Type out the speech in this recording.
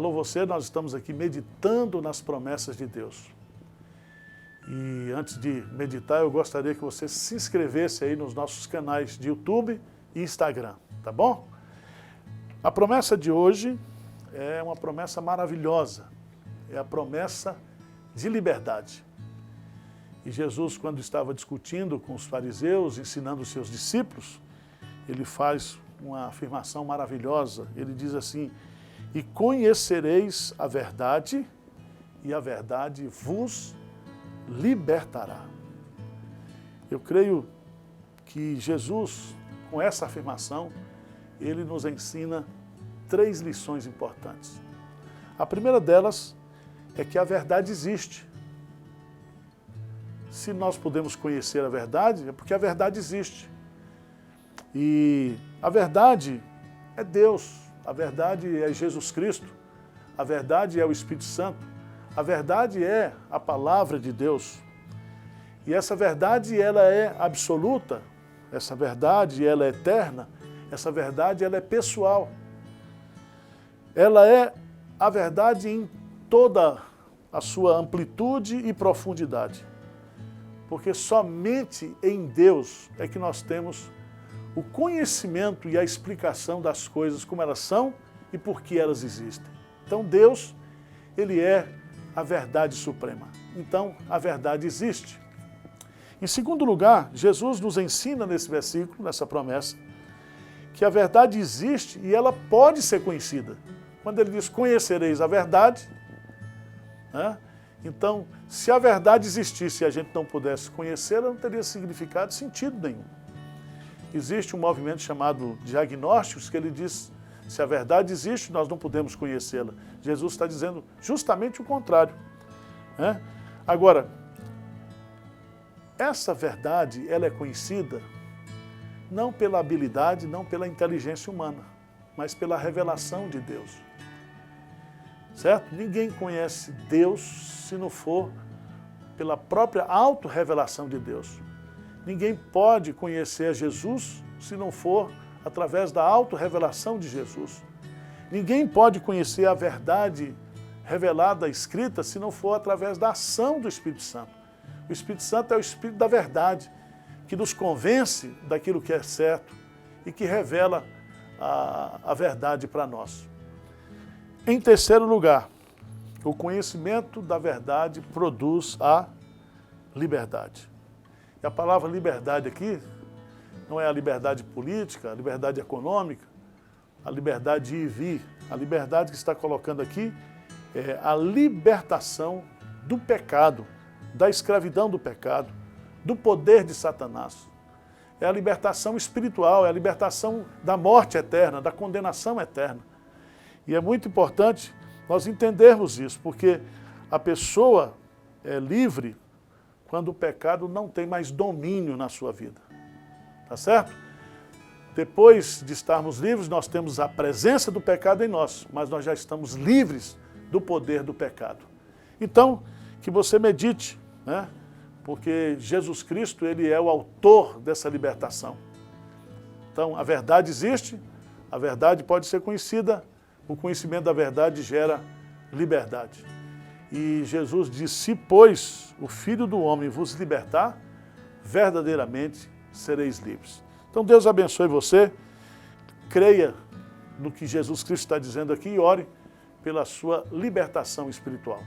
Alô você, nós estamos aqui meditando nas promessas de Deus. E antes de meditar, eu gostaria que você se inscrevesse aí nos nossos canais de YouTube e Instagram, tá bom? A promessa de hoje é uma promessa maravilhosa, é a promessa de liberdade. E Jesus, quando estava discutindo com os fariseus, ensinando os seus discípulos, ele faz uma afirmação maravilhosa, ele diz assim: e conhecereis a verdade, e a verdade vos libertará. Eu creio que Jesus, com essa afirmação, ele nos ensina 3 lições importantes. A primeira delas é que a verdade existe. Se nós podemos conhecer a verdade, é porque a verdade existe. E a verdade é Deus, a verdade é Jesus Cristo, a verdade é o Espírito Santo, a verdade é a palavra de Deus. E essa verdade, ela é absoluta, essa verdade, ela é eterna, essa verdade, ela é pessoal. Ela é a verdade em toda a sua amplitude e profundidade. Porque somente em Deus é que nós temos o conhecimento e a explicação das coisas como elas são e por que elas existem. Então Deus, ele é a verdade suprema. Então, a verdade existe. Em segundo lugar, Jesus nos ensina nesse versículo, nessa promessa, que a verdade existe e ela pode ser conhecida. Quando ele diz, conhecereis a verdade, né? Então, se a verdade existisse e a gente não pudesse conhecê-la, não teria significado, sentido nenhum. Existe um movimento chamado diagnósticos, que ele diz, se a verdade existe, nós não podemos conhecê-la. Jesus está dizendo justamente o contrário, né? Agora, essa verdade, ela é conhecida não pela habilidade, não pela inteligência humana, mas pela revelação de Deus. Certo? Ninguém conhece Deus se não for pela própria autorrevelação de Deus. Ninguém pode conhecer Jesus se não for através da autorrevelação de Jesus. Ninguém pode conhecer a verdade revelada, escrita, se não for através da ação do Espírito Santo. O Espírito Santo é o Espírito da verdade, que nos convence daquilo que é certo e que revela a verdade para nós. Em terceiro lugar, o conhecimento da verdade produz a liberdade. E a palavra liberdade aqui não é a liberdade política, a liberdade econômica, a liberdade de ir e vir. A liberdade que está colocando aqui é a libertação do pecado, da escravidão do pecado, do poder de Satanás. É a libertação espiritual, é a libertação da morte eterna, da condenação eterna. E é muito importante nós entendermos isso, porque a pessoa é livre quando o pecado não tem mais domínio na sua vida. Tá certo? Depois de estarmos livres, nós temos a presença do pecado em nós, mas nós já estamos livres do poder do pecado. Então, que você medite, né? Porque Jesus Cristo, ele é o autor dessa libertação. Então, a verdade existe, a verdade pode ser conhecida, o conhecimento da verdade gera liberdade. E Jesus disse, se, pois, o Filho do Homem vos libertar, verdadeiramente sereis livres. Então, Deus abençoe você, creia no que Jesus Cristo está dizendo aqui e ore pela sua libertação espiritual.